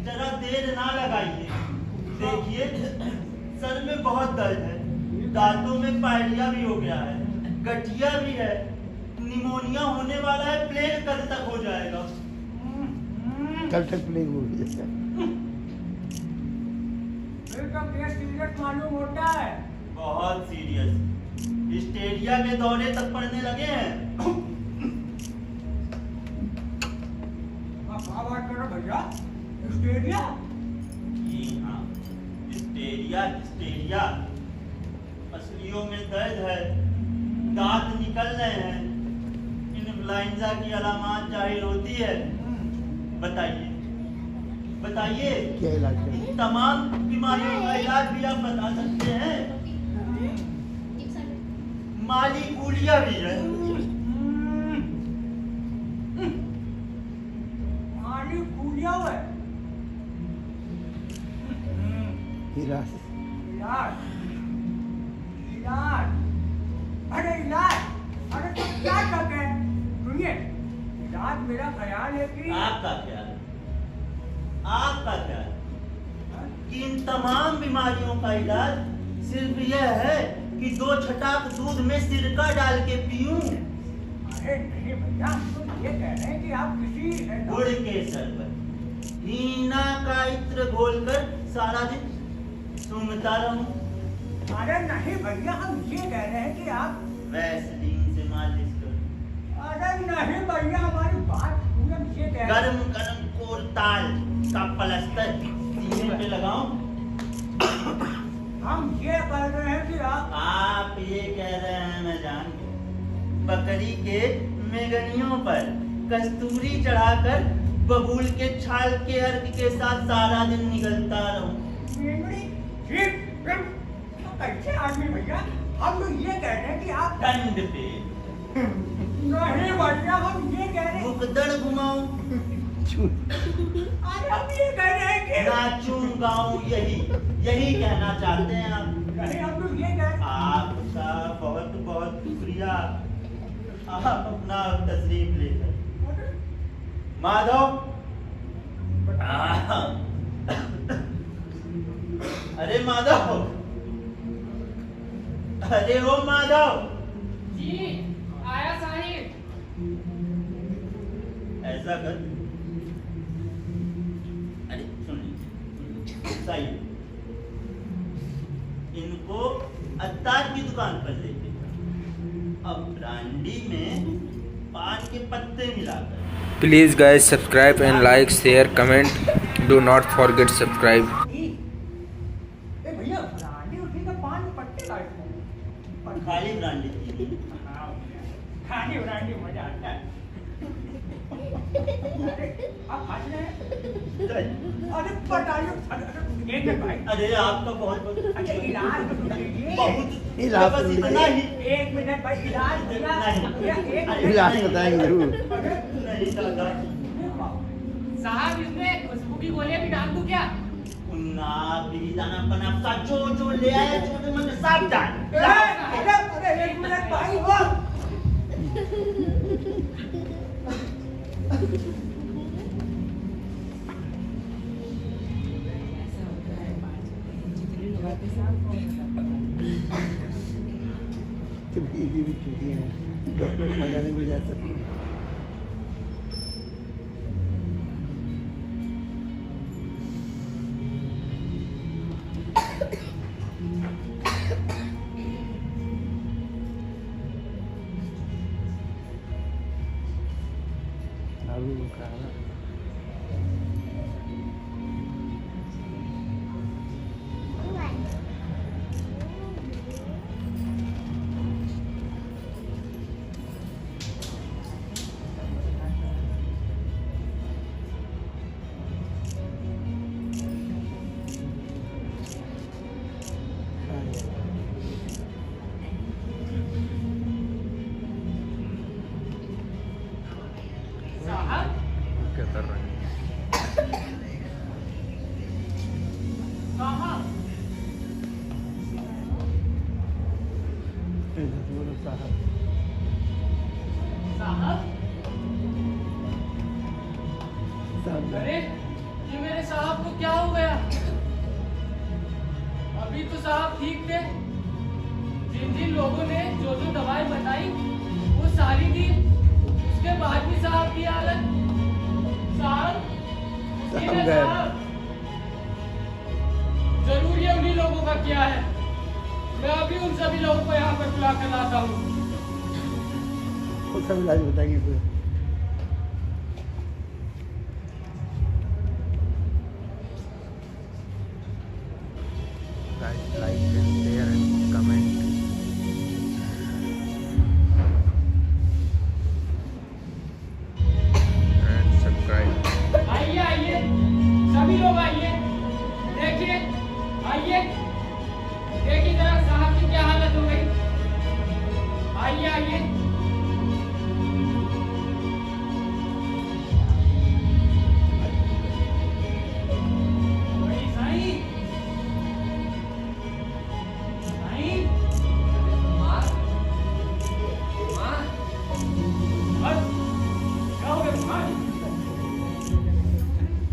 जरा देर ना लगाइए। देखिए सर में बहुत दर्द है, दांतों में पायरिया भी हो गया है, गठिया भी है, निमोनिया होने वाला है, प्लेग कल तक हो जाएगा। कल तक प्लेग हो गया। सीरियस मालूम होता है। बहुत सीरियस, हिस्टेरिया के दौरे तक पड़ने लगे हैं। क्या बात कर रहे भैया? हिस्टेरिया? जी हाँ, हिस्टेरिया हिस्टेरिया। असलियों में दर्द है, दांत निकल रहे हैं, इन्फ्लुएंजा की अलामत जाहिर होती है। बताइए बताइए, क्या इलाज करें? इन तमाम बीमारियों का इलाज भी आप बता सकते हैं? माली कूलिया भी है। माली कूलिया है। इलाज इलाज इलाज अरे इलाज, अरे तो क्या करते हैं? सुनिए, इलाज मेरा ख्याल है कि आपका ख्याल कि इन तमाम बीमारियों का इलाज सिर्फ यह है कि 2 छटाक दूध में सिरका डाल के पीऊं। अरे नहीं भैया, हम तो ये कह रहे हैं कि आप किसी गुड़ के शरबत, हीना का इत्र घोलकर सारा दिन सूंघता रहूं। अरे नहीं भैया, हम ये कह रहे हैं कि आप वैसलीन से मालिश करो। अरे नहीं भैया, हमारी बात सुनिए, हम ये कह रहे हैं गरम गरम कोरताल का प्लास्टर सीने पे लगाऊं। हम ये कह रहे हैं कि आप ये कह रहे हैं मैं जान गया। बकरी के मेगनियों पर कस्तूरी चढ़ाकर बबूल के छाल के अर्क के साथ सारा दिन निगलता रहूं। कैसे आदमी भैया? हम तो ये कह रहे हैं कि आप ठंड पे नहीं भैया, हम ये कह रहे हैं भुगदड़ घुमाऊं, अरे हम ये कह रहे हैं कि नाचूं गाऊं, यही कहना चाहते हैं आप? नहीं, हम तो ये कह रहे हैं आपका बहुत बहुत शुक्रिया। आप अपना तशरीफ लेकर। माधव, अरे माधव, अरे ओ माधव। जी आया साहिब। ऐसा कर, अरे सुन लीजिए साहिब, इनको अत्तार की दुकान पर लेके अब ब्रांडी में पान के पत्ते मिलाकर। Please guys, subscribe and like, share, comment. Do not forget subscribe. भैया ब्रांडी उठी का पान पट्टे काटते खाली ब्रांडी पीनी। खाली ब्रांडी मजा आता है। अरे आप हंस रहे हैं? अरे बताइए, एक मिनट भाई। अरे आपका बहुत बहुत अच्छा इलाज तो सुन लीजिए। बहुत इलाज बस सुन इतना ही। एक मिनट भाई, इलाज भैया एक मिनट। इलाज बताएंगे जरूर। नहीं दादा, साहब इसमें खुशबू की गोलियां भी डाल दूं क्या? नाक बीवी दाना पनापसा जो ले आया जो मन सावधान। अरे एक मिनट भाई वो भी छुट्टी है, डॉक्टर मजा नहीं मिल जा सकती। अभी वो खाना क्या कर रहे हैं? अरे ये मेरे साहब को क्या हो गया? अभी तो साहब ठीक थे। जिन जिन लोगों ने जो जो दवाई बताई वो सारी दी, उसके बाद भी साहब की हालत साहब जरूर ये उन्हीं लोगों का क्या है। मैं अभी उन सभी लोगों को यहाँ पर बुला कर लाता हूँ। सब इलाज बताएंगे फिर। Like and share and comment. And subscribe. आइए आइए सभी लोग आइए, देखिए आइए, देखिए जरा साहब की क्या हालत हो गई। आइए आइए बड़ी साईं, साईं, माँ माँ बस, क्या हो गया माँ?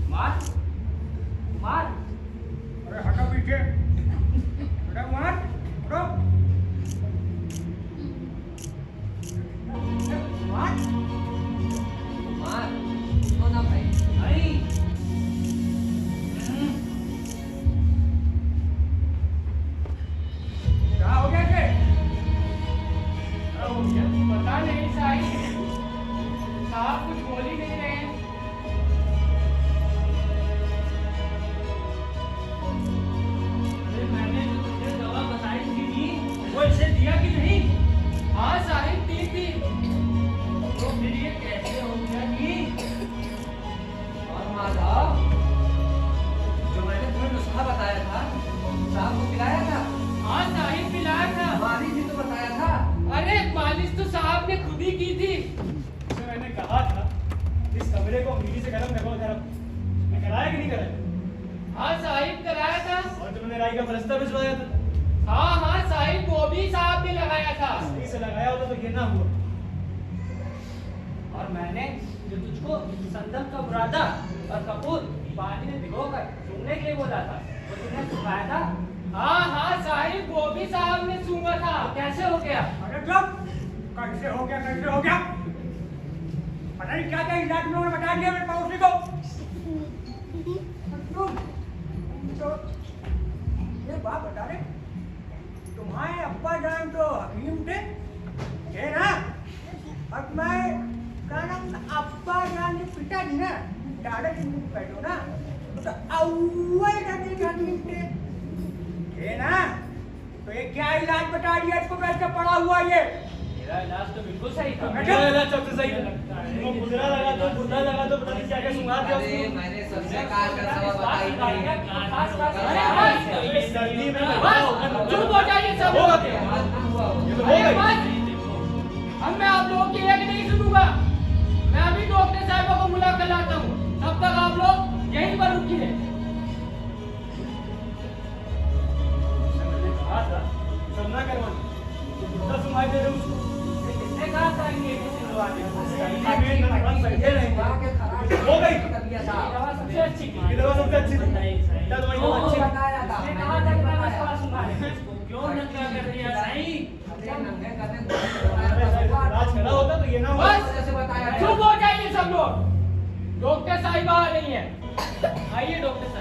माँ माँ अरे हटो पीछे, हटो मत, हटो। मत, माँ तो ना भाई। साईं, क्या हो गया इसे? क्या हो गया? पता नहीं साहब, साहब कुछ बोल ही नहीं रहे हैं। अरे मैंने जो तुझे दवा बताई थी वो इसे दिया कि नहीं? हाँ साहिब दी थी। तो फिर ये कैसे हो गया कि और माधव, जो मैंने तुम्हें नुस्खा बताया था साहब को पिलाया था? हाँ साहिब पिलाया था। मालिश भी तो बताया था। अरे मालिश तो साहब ने खुद ही की थी। उसे मैंने कहा था इस कमरे को मिट्टी से गर्म करो जरा। मैं कराया कि नहीं कराया? हाँ साहिब कराया था। और तुमने राई का फलस्ता भिजवाया था। हाँ हाँ साहिब वो भी साहब ने लगाया था। सही से लगाया होता तो ये ना हुआ। और मैंने जो तुझको संदम का बुरादा और कपूर पानी में भिगोकर सूंघने के लिए बोला था वो तुमने सुखाया था? हाँ हाँ साहिब वो भी साहब ने सूंघा था। तो कैसे हो गया? अरे चुप, कैसे हो गया, कैसे हो गया? पता नहीं क्या क्या इलाज में उन्होंने बता दिया मेरे पड़ोसी को। तुम तो ये बात बता रहे, तुम्हारे अब्बा जान तो हकीम थे ना? और मैं क्या नाम था, अब्बा जान के पिताजी ना दादाजी मुझ बैठो ना तो अव्वल जाके हकीम थे ना? तो ये क्या इलाज बता दिया इसको, कैसे पड़ा हुआ ये? मेरा इलाज तो बिल्कुल सही था। मेरा इलाज सबसे सही था। तुमको गुदरा लगा दो, गुर्दा लगा दो, पता नहीं क्या क्या सुंघा दिया उसको। मैंने सबसे काल का सबब बताई थी। अरे बस, इस सर्दी में बस चुप हो जाइए सब लोग। ये तो हो अरे गई। बस, अब मैं आप लोगों की एक नहीं सुनूंगा। मैं अभी डॉक्टर साहब को बुला कर लाता हूँ। तब तक आप लोग यहीं पर रुकिए। बाहर नहीं है। आइए डॉक्टर साहब।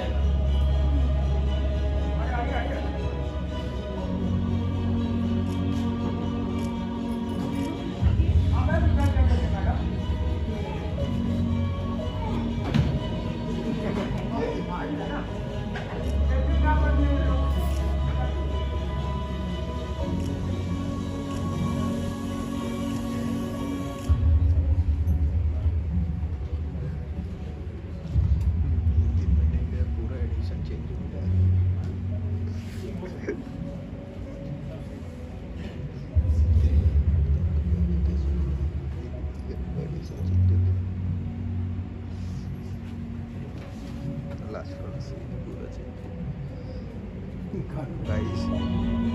आइए। पूरा एडिशन चेंज हो गया। गाइस,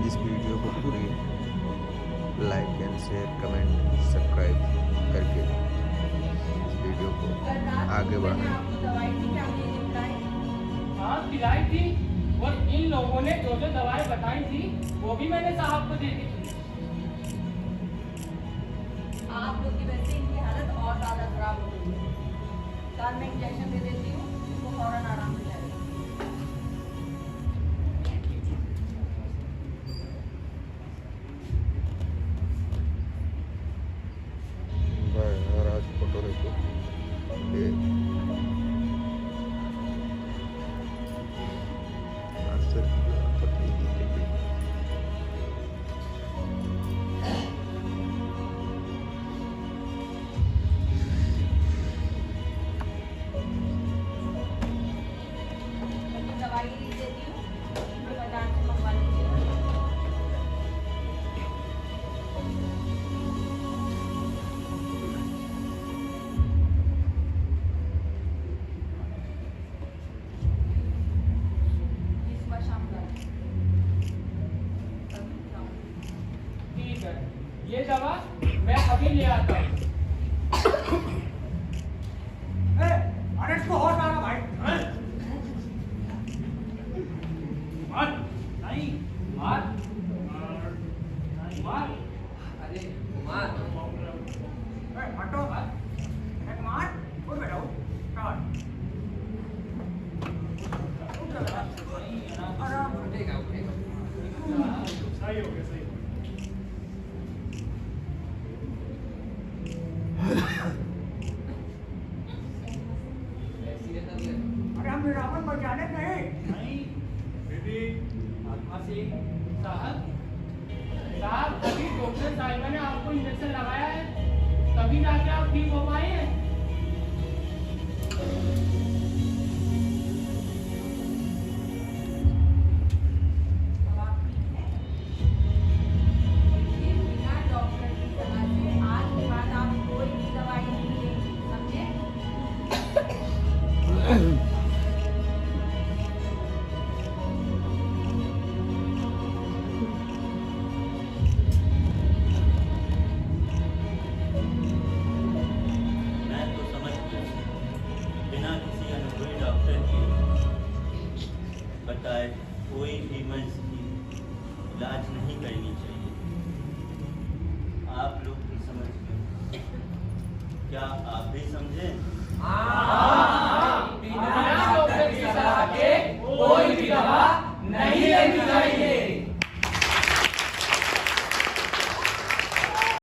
इस वीडियो को पूरी like and share comment subscribe करके इस वीडियो को आगे बढ़ाएं। हाँ पिलाई थी, और इन लोगों ने जो जो दवाएं बताई थी वो भी मैंने साहब को दे दी थी। आप लोग की वजह से इनकी हालत और ज़्यादा खराब हो गई है। कल मैं इंजेक्शन दे देती हूँ, इसको फौरन आराम मिल जाएगा। महाराज फोटो देखो ये दवाई देती हूँ, इनको बाजार से मंगवा लीजिए। सुबह शाम का ठीक है, ये दवा मैं अभी ले आता हूँ। अरे इसको होश आ रहा भाई। नहीं मार, मार। अरे कुमार, हटो एक मार उठ बेटा उठ। आराम उठेगा उठेगा। सही हो गया, सही हो गया। ऐसी है तबीयत। अरे हम रावण बचाने नहीं। नहीं बेबी आत्मा से साहब अभी डॉक्टर साहिबा ने आपको इंजेक्शन लगाया है, तभी जाके आप ठीक हो पाए हैं। अब आप ठीक हैं। देखिए, बिना डॉक्टर की सलाह से आज के बाद आप कोई भी दवाई नहीं लेंगे, समझे? मैं तो समझ गया, बिना किसी अनुभवी डॉक्टर के बताए कोई भी मरीज की इलाज नहीं करनी चाहिए। आप लोग भी समझ गए, क्या आप भी समझे? हाँ।